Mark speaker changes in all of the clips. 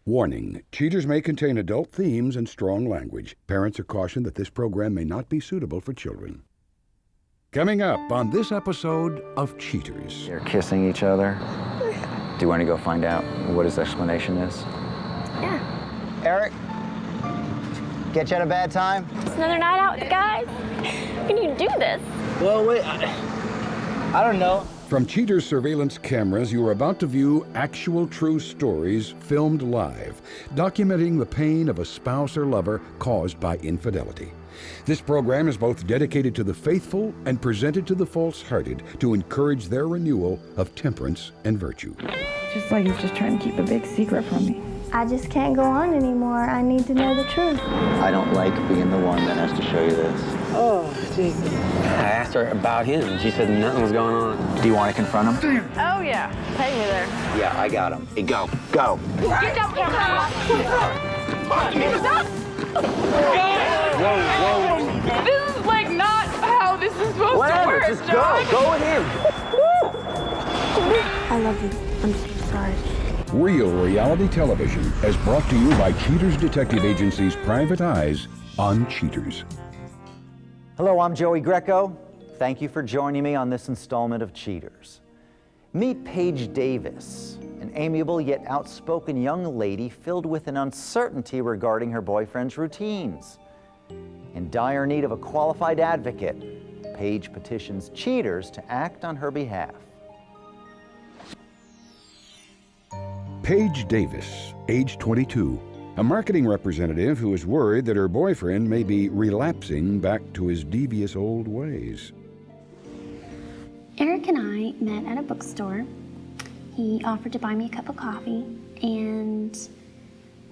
Speaker 1: Warning, cheaters may contain adult themes and strong language. Parents are cautioned that this program may not be suitable for children. Coming up on this episode of Cheaters.
Speaker 2: They're kissing each other. Do you want to go find out what his explanation is?
Speaker 3: Yeah.
Speaker 4: Eric, get you at a bad time?
Speaker 3: It's another night out, guys. How can you do this?
Speaker 4: Well, wait, I don't know.
Speaker 1: From Cheaters surveillance cameras, you are about to view actual true stories filmed live, documenting the pain of a spouse or lover caused by infidelity. This program is both dedicated to the faithful and presented to the false-hearted to encourage their renewal of temperance and virtue.
Speaker 5: Just like he's just trying to keep a big secret from me.
Speaker 6: I just can't go on anymore. I need to know the truth.
Speaker 4: I don't like being the one that has to show you this.
Speaker 7: Oh, Jesus. I asked her about him, and she said nothing was going on.
Speaker 4: Do you want to confront him?
Speaker 3: Oh, yeah. Take me there.
Speaker 4: Yeah, I got him. Hey, go. Go.
Speaker 3: Get down, camera.
Speaker 7: Whoa.
Speaker 8: This is like not how this is supposed
Speaker 4: Whatever,
Speaker 8: to work,
Speaker 4: just
Speaker 8: John.
Speaker 4: go. Go with him.
Speaker 6: I love you. I'm so sorry.
Speaker 1: Real reality television is brought to you by Cheaters Detective Agency's Private Eyes on Cheaters.
Speaker 4: Hello, I'm Joey Greco. Thank you for joining me on this installment of Cheaters. Meet Paige Davis, an amiable yet outspoken young lady filled with an uncertainty regarding her boyfriend's routines. In dire need of a qualified advocate, Paige petitions Cheaters to act on her behalf.
Speaker 1: Paige Davis, age 22, a marketing representative who is worried that her boyfriend may be relapsing back to his devious old ways.
Speaker 9: Eric and I met at a bookstore. He offered to buy me a cup of coffee, and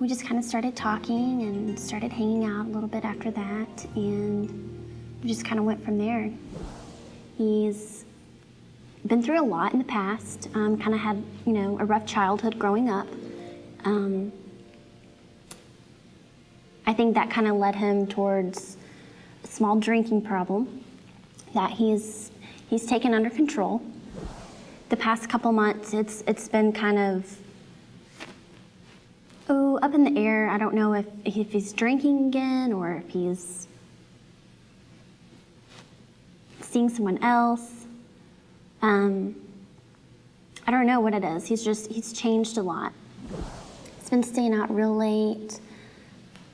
Speaker 9: we just kind of started talking and started hanging out a little bit after that, and we just kind of went from there. He's been through a lot in the past, kind of had, a rough childhood growing up. I think that kind of led him towards a small drinking problem that he's taken under control. The past couple months, it's been kind of, up in the air. I don't know if he's drinking again or if he's seeing someone else. I don't know what it is. He's changed a lot. He's been staying out real late,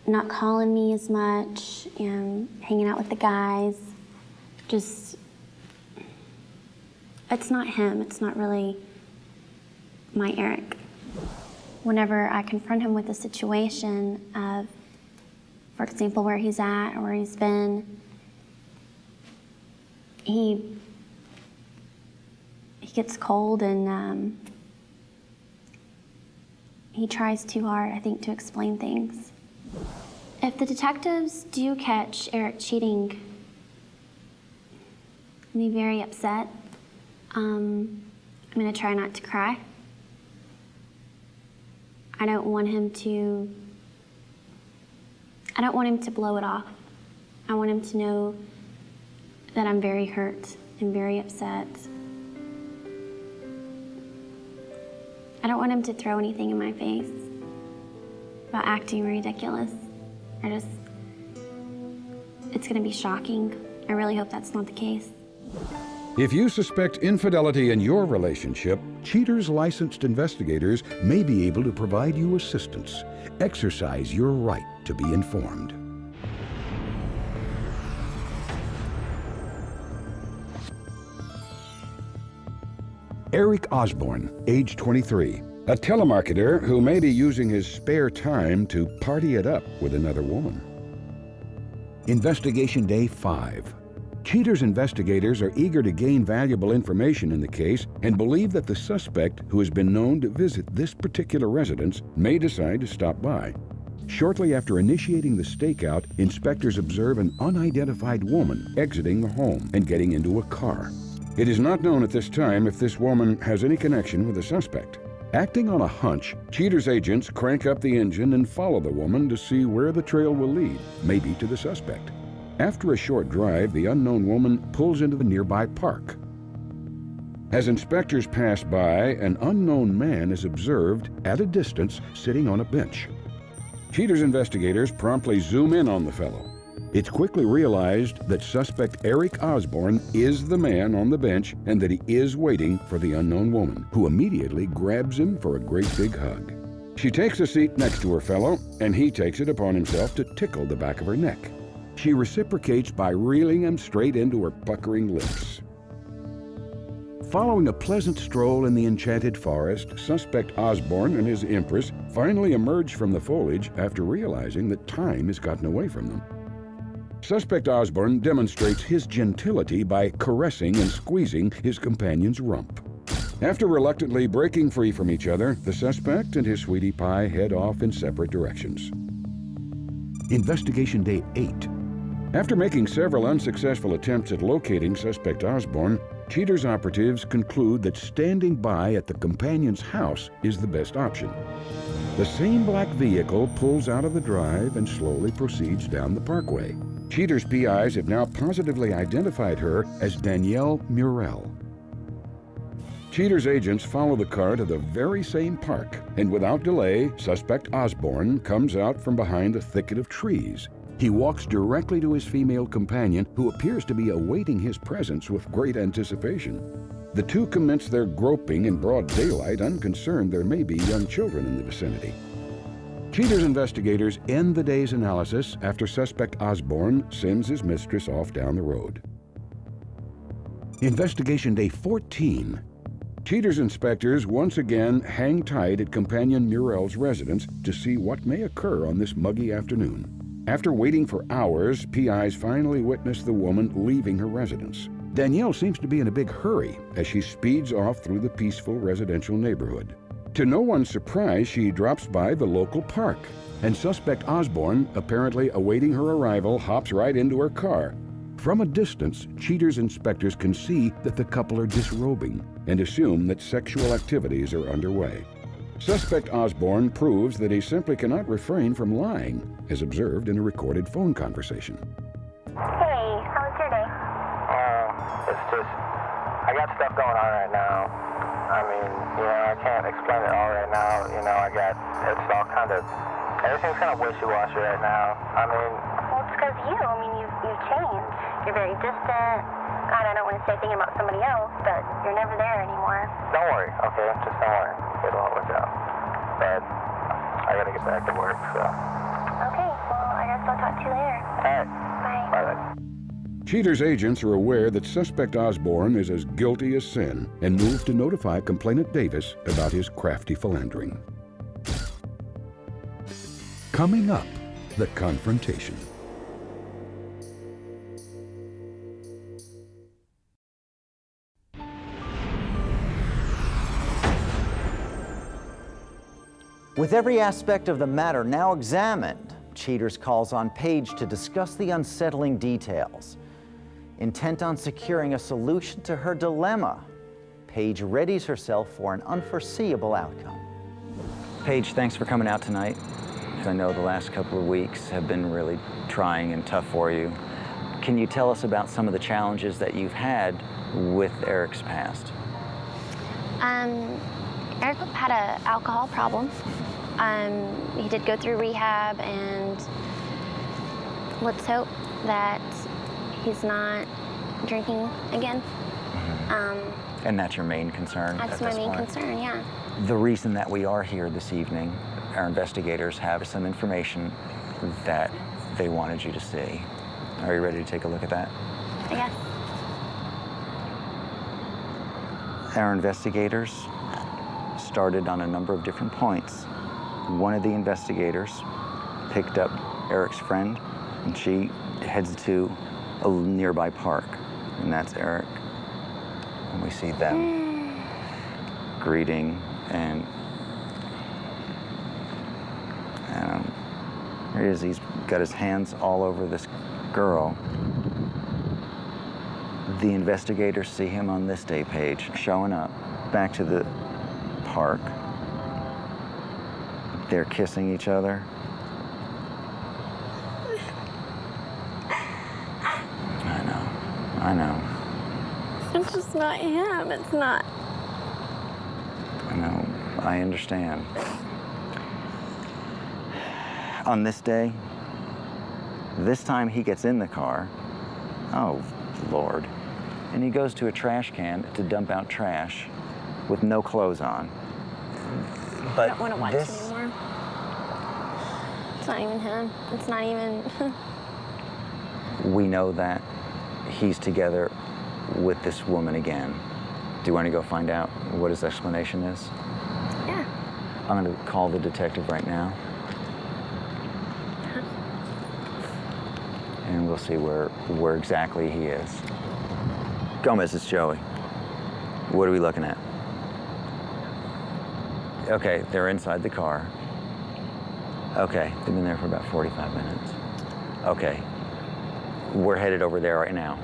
Speaker 9: not calling me as much, and hanging out with the guys. It's not him. It's not really my Eric. Whenever I confront him with a situation of, for example, where he's at or where he's been, he gets cold and he tries too hard, I think, to explain things. If the detectives do catch Eric cheating, I'll be very upset. I'm gonna try not to cry. I don't want him to blow it off. I want him to know that I'm very hurt and very upset. I don't want him to throw anything in my face about acting ridiculous. It's gonna be shocking. I really hope that's not the case.
Speaker 1: If you suspect infidelity in your relationship, Cheaters licensed investigators may be able to provide you assistance. Exercise your right to be informed. Eric Osborne, age 23, a telemarketer who may be using his spare time to party it up with another woman. Investigation Day 5. Cheaters investigators are eager to gain valuable information in the case and believe that the suspect, who has been known to visit this particular residence, may decide to stop by. Shortly after initiating the stakeout, inspectors observe an unidentified woman exiting the home and getting into a car. It is not known at this time if this woman has any connection with the suspect. Acting on a hunch, Cheaters agents crank up the engine and follow the woman to see where the trail will lead, maybe to the suspect. After a short drive, the unknown woman pulls into the nearby park. As inspectors pass by, an unknown man is observed at a distance sitting on a bench. Cheaters investigators promptly zoom in on the fellow. It's quickly realized that suspect Eric Osborne is the man on the bench and that he is waiting for the unknown woman, who immediately grabs him for a great big hug. She takes a seat next to her fellow, and he takes it upon himself to tickle the back of her neck. She reciprocates by reeling him straight into her puckering lips. Following a pleasant stroll in the enchanted forest, suspect Osborne and his Empress finally emerge from the foliage after realizing that time has gotten away from them. Suspect Osborne demonstrates his gentility by caressing and squeezing his companion's rump. After reluctantly breaking free from each other, the suspect and his sweetie pie head off in separate directions. Investigation Day 8. After making several unsuccessful attempts at locating suspect Osborne, Cheaters operatives conclude that standing by at the companion's house is the best option. The same black vehicle pulls out of the drive and slowly proceeds down the parkway. Cheaters' PIs have now positively identified her as Danielle Murrell. Cheaters' agents follow the car to the very same park, and without delay, suspect Osborne comes out from behind a thicket of trees. He walks directly to his female companion, who appears to be awaiting his presence with great anticipation. The two commence their groping in broad daylight, unconcerned there may be young children in the vicinity. Cheaters investigators end the day's analysis after suspect Osborne sends his mistress off down the road. Investigation Day 14. Cheaters inspectors once again hang tight at companion Murrell's residence to see what may occur on this muggy afternoon. After waiting for hours, PIs finally witness the woman leaving her residence. Danielle seems to be in a big hurry as she speeds off through the peaceful residential neighborhood. To no one's surprise, she drops by the local park, and suspect Osborne, apparently awaiting her arrival, hops right into her car. From a distance, Cheaters inspectors can see that the couple are disrobing and assume that sexual activities are underway. Suspect Osborne proves that he simply cannot refrain from lying, as observed in a recorded phone conversation.
Speaker 3: Hey, how was your day?
Speaker 10: It's just, I got stuff going on right now. I mean, I can't explain it all right now. It's all kind of, everything's kind of wishy-washy right now. I mean...
Speaker 3: Well, it's because you. I mean, you've changed. You're very distant. God, I don't want to say thinking about somebody else, but you're never there anymore.
Speaker 10: Don't worry, okay? Just don't worry. It'll all work out. But I gotta get back to work, so...
Speaker 3: Okay, well, I guess I'll talk to you later.
Speaker 10: All right.
Speaker 3: Bye.
Speaker 10: Bye.
Speaker 1: Cheaters agents are aware that suspect Osborne is as guilty as sin and move to notify complainant Davis about his crafty philandering. Coming up, the confrontation.
Speaker 4: With every aspect of the matter now examined, Cheaters calls on Paige to discuss the unsettling details. Intent on securing a solution to her dilemma, Paige readies herself for an unforeseeable outcome.
Speaker 2: Paige, thanks for coming out tonight. I know the last couple of weeks have been really trying and tough for you. Can you tell us about some of the challenges that you've had with Eric's past?
Speaker 9: Eric had an alcohol problem. He did go through rehab, and let's hope that he's not drinking again.
Speaker 2: Mm-hmm. And that's your main concern?
Speaker 9: That's my main concern, yeah.
Speaker 2: The reason that we are here this evening, our investigators have some information that they wanted you to see. Are you ready to take a look at that?
Speaker 9: I guess.
Speaker 2: Our investigators started on a number of different points. One of the investigators picked up Eric's friend, and she heads to a nearby park, and that's Eric. And we see them greeting, and here he is. He's got his hands all over this girl. The investigators see him on this day, Paige, showing up back to the park. They're kissing each other. I know.
Speaker 3: So
Speaker 9: It's just not him. It's not.
Speaker 2: I know. I understand. On this day, this time he gets in the car. Oh, Lord. And he goes to a trash can to dump out trash with no clothes on. But
Speaker 9: I don't want to watch it anymore. It's not even him. It's not even...
Speaker 2: We know that he's together with this woman again. Do you want to go find out what his explanation is?
Speaker 9: Yeah.
Speaker 2: I'm going to call the detective right now. And we'll see where exactly he is. Gomez, it's Joey. What are we looking at? Okay, they're inside the car. Okay, they've been there for about 45 minutes. Okay, we're headed over there right now.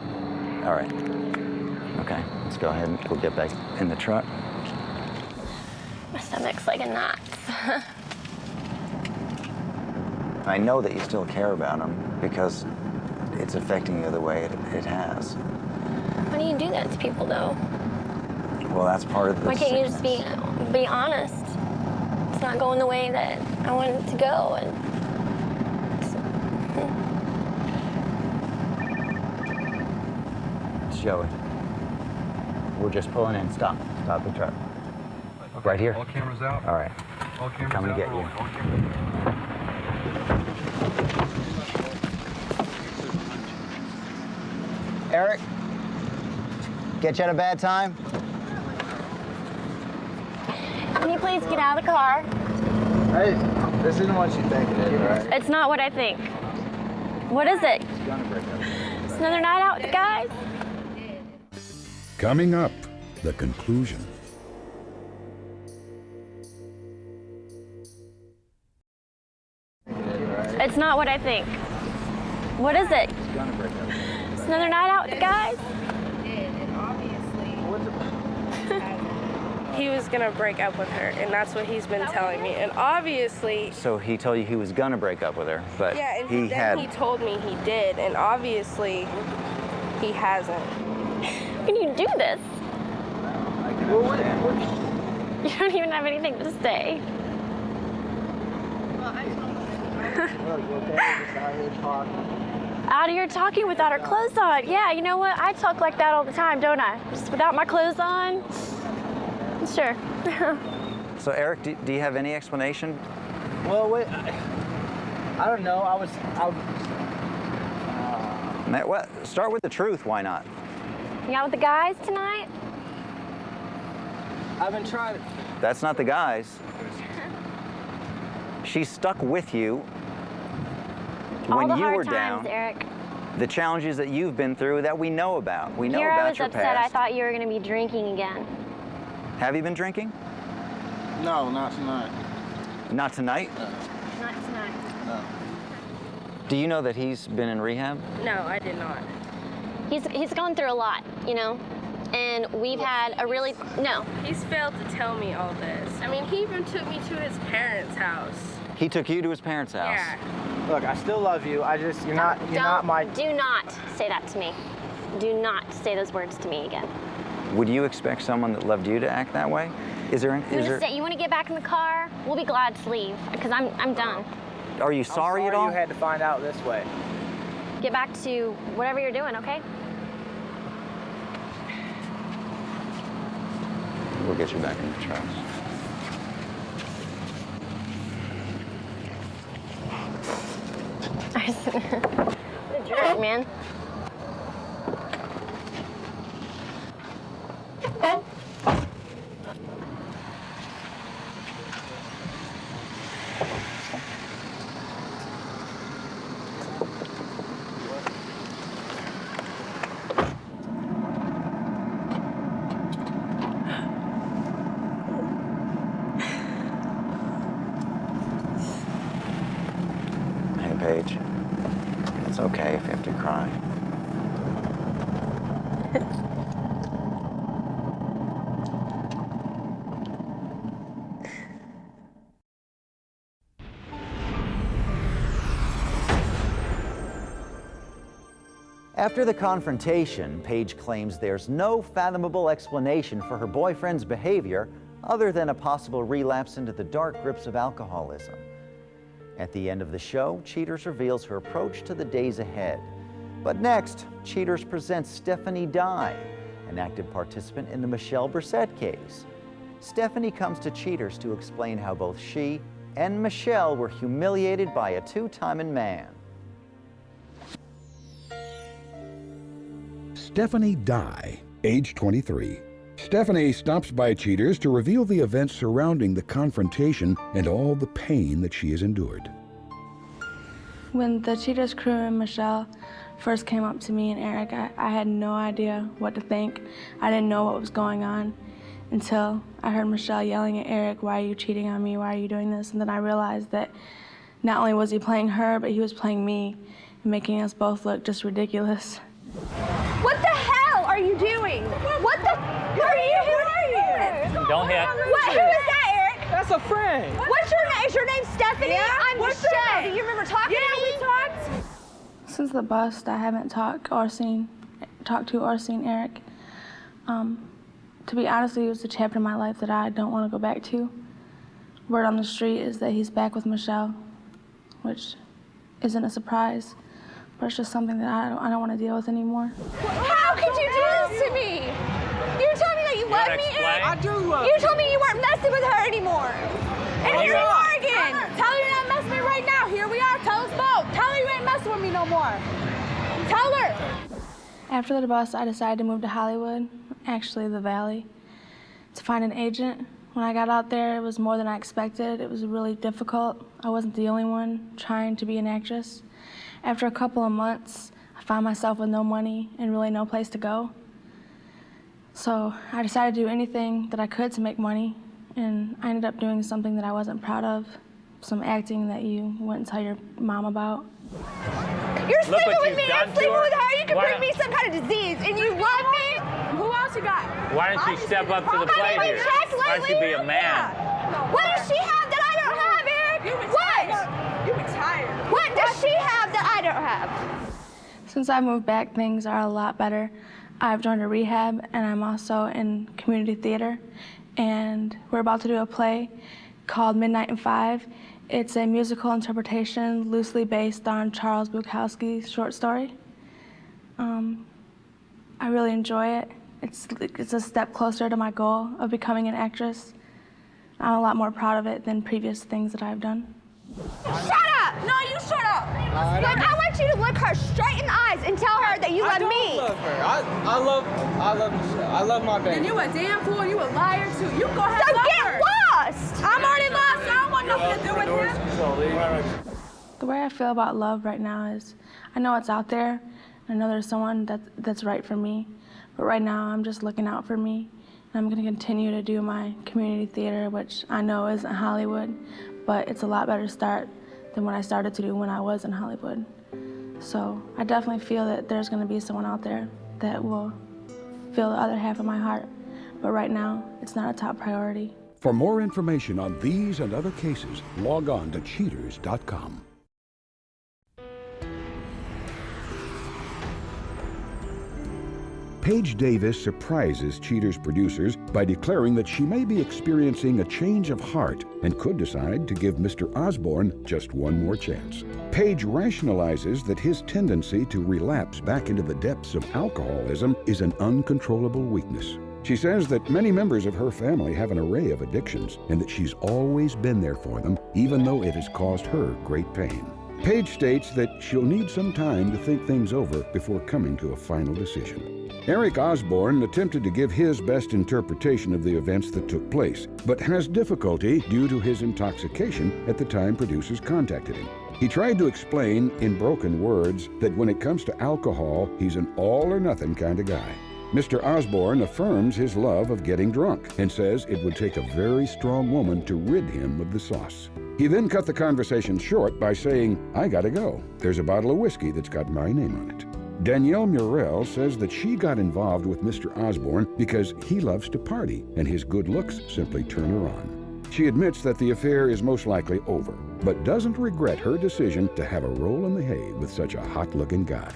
Speaker 2: All right. Okay, let's go ahead and we'll get back in the truck.
Speaker 9: My stomach's like a knot.
Speaker 2: I know that you still care about him because it's affecting you the way it has.
Speaker 9: Why do you do that to people, though?
Speaker 2: Well, that's part of the
Speaker 9: Why can't you just
Speaker 2: sickness.
Speaker 9: be honest? It's not going the way that I want it to go, and
Speaker 2: It's Joey. We're just pulling in. Stop the truck.
Speaker 11: Okay,
Speaker 2: right here?
Speaker 11: All cameras out.
Speaker 2: All right.
Speaker 11: All cameras
Speaker 2: Coming
Speaker 11: out.
Speaker 2: to get you.
Speaker 11: All cameras.
Speaker 4: Eric, get you at a bad time?
Speaker 9: can you please get out of the car?
Speaker 12: Hey, this isn't what you think it is, right?
Speaker 9: It's not what I think. What is it? It's another night out with the guys?
Speaker 1: Coming up, the conclusion.
Speaker 9: It's not what I think. What is it? It's another night out with the guys?
Speaker 8: He was gonna break up with her, and that's what he's been telling me. And obviously,
Speaker 2: So he told you he was gonna break up with her, but
Speaker 8: yeah, and
Speaker 2: he
Speaker 8: then
Speaker 2: had.
Speaker 8: he told me he did, and obviously, he hasn't.
Speaker 9: How can you do this? You don't even have anything to say. Out here talking without her clothes on. Yeah, you know what? I talk like that all the time, don't I? Just without my clothes on. Sure.
Speaker 2: So Eric, do you have any explanation?
Speaker 12: Well, wait. I don't know.
Speaker 2: Matt, what? Start with the truth. Why not?
Speaker 9: You out with the guys tonight?
Speaker 12: I've been trying.
Speaker 2: That's not the guys. She stuck with you when
Speaker 9: all the
Speaker 2: you
Speaker 9: hard
Speaker 2: were
Speaker 9: times,
Speaker 2: down.
Speaker 9: Eric.
Speaker 2: The challenges that you've been through that we know about. We know
Speaker 9: Here
Speaker 2: about
Speaker 9: I was
Speaker 2: your
Speaker 9: upset. I
Speaker 2: past.
Speaker 9: thought you were going to be drinking again.
Speaker 2: Have you been drinking?
Speaker 12: No, not tonight.
Speaker 2: Not tonight?
Speaker 9: Not tonight.
Speaker 12: No.
Speaker 2: Do you know that he's been in rehab?
Speaker 8: No, I did not.
Speaker 9: He's going through a lot, you know? And we've had a really, no.
Speaker 8: He's failed to tell me all this. I mean, he even took me to his parents' house.
Speaker 2: He took you to his parents' house.
Speaker 8: Yeah.
Speaker 12: Look, I still love you. You're not my.
Speaker 9: Do not say that to me. Do not say those words to me again.
Speaker 2: Would you expect someone that loved you to act that way?
Speaker 9: You want to get back in the car? We'll be glad to leave, because I'm done.
Speaker 2: Are you sorry at all?
Speaker 12: You had to find out this way.
Speaker 9: Get back to whatever you're doing, okay?
Speaker 2: We'll get you back in the truck.
Speaker 9: The drink, man.
Speaker 2: Hey, Paige. It's okay if you have to cry.
Speaker 4: After the confrontation, Paige claims there's no fathomable explanation for her boyfriend's behavior other than a possible relapse into the dark grips of alcoholism. At the end of the show, Cheaters reveals her approach to the days ahead. But next, Cheaters presents Stephanie Dye, an active participant in the Michelle Brissette case. Stephanie comes to Cheaters to explain how both she and Michelle were humiliated by a two-timing man.
Speaker 1: Stephanie Dye, age 23. Stephanie stops by Cheaters to reveal the events surrounding the confrontation and all the pain that she has endured.
Speaker 5: When the Cheaters crew and Michelle first came up to me and Eric, I had no idea what to think. I didn't know what was going on until I heard Michelle yelling at Eric, "Why are you cheating on me? Why are you doing this?" And then I realized that not only was he playing her, but he was playing me and making us both look just ridiculous.
Speaker 3: What the hell are you doing? What the? Who are you?
Speaker 7: Don't hit.
Speaker 3: What? Who is that, Eric?
Speaker 12: That's a friend.
Speaker 3: What's your name? Is your name Stephanie?
Speaker 8: Yeah.
Speaker 3: I'm
Speaker 8: What's your
Speaker 3: Michelle.
Speaker 8: name?
Speaker 3: Do you remember talking to me?
Speaker 8: Yeah, we talked.
Speaker 5: Since the bust, I haven't talked to or seen Eric. To be honest, he was a chapter in my life that I don't want to go back to. Word on the street is that he's back with Michelle, which isn't a surprise, but it's just something that I don't want to deal with anymore.
Speaker 3: How could you do this to me? You told me that you loved me, Eric.
Speaker 12: I do love
Speaker 3: You told me you weren't messing with her anymore. And here you are again.
Speaker 8: Tell her you're not messing with me right now. Here we are. Tell us both. Tell her you ain't messing with me no more. Tell her.
Speaker 5: After the bust, I decided to move to Hollywood, actually the Valley, to find an agent. When I got out there, it was more than I expected. It was really difficult. I wasn't the only one trying to be an actress. After a couple of months, I found myself with no money and really no place to go. So I decided to do anything that I could to make money, and I ended up doing something that I wasn't proud of, some acting that you wouldn't tell your mom about.
Speaker 3: You're sleeping with me, I'm sleeping with her. You can bring me some kind of disease, and you love me?
Speaker 8: Who else you got?
Speaker 7: Why don't you step up to the plate here? Why don't you be a man?
Speaker 3: What does she have that I don't have, Eric? What?
Speaker 8: You retired.
Speaker 3: What does she have that I don't have?
Speaker 5: Since I moved back, things are a lot better. I've joined a rehab, and I'm also in community theater, and we're about to do a play called Midnight and Five. It's a musical interpretation loosely based on Charles Bukowski's short story. I really enjoy it. It's a step closer to my goal of becoming an actress. I'm a lot more proud of it than previous things that I've done.
Speaker 3: Shut up! No, you shut up! Look, I want you to look her straight in the eyes and tell her that you love me.
Speaker 12: I love her. I love Michelle. I love my baby.
Speaker 8: And you a damn fool. You a liar too. You go ahead and
Speaker 3: So
Speaker 8: love
Speaker 3: get
Speaker 8: her.
Speaker 3: lost!
Speaker 8: I'm already lost. I don't want nothing to do with him.
Speaker 5: The way I feel about love right now is, I know it's out there. I know there's someone that's right for me. But right now, I'm just looking out for me. And I'm gonna continue to do my community theater, which I know isn't Hollywood, but it's a lot better start than what I started to do when I was in Hollywood. So I definitely feel that there's gonna be someone out there that will feel the other half of my heart. But right now, it's not a top priority.
Speaker 1: For more information on these and other cases, log on to cheaters.com. Paige Davis surprises Cheaters producers by declaring that she may be experiencing a change of heart and could decide to give Mr. Osborne just one more chance. Paige rationalizes that his tendency to relapse back into the depths of alcoholism is an uncontrollable weakness. She says that many members of her family have an array of addictions and that she's always been there for them, even though it has caused her great pain. Paige states that she'll need some time to think things over before coming to a final decision. Eric Osborne attempted to give his best interpretation of the events that took place, but has difficulty due to his intoxication at the time producers contacted him. He tried to explain in broken words that when it comes to alcohol, he's an all-or-nothing kind of guy. Mr. Osborne affirms his love of getting drunk and says it would take a very strong woman to rid him of the sauce. He then cut the conversation short by saying, "I gotta go. There's a bottle of whiskey that's got my name on it." Danielle Murrell says that she got involved with Mr. Osborne because he loves to party and his good looks simply turn her on. She admits that the affair is most likely over, but doesn't regret her decision to have a roll in the hay with such a hot-looking guy.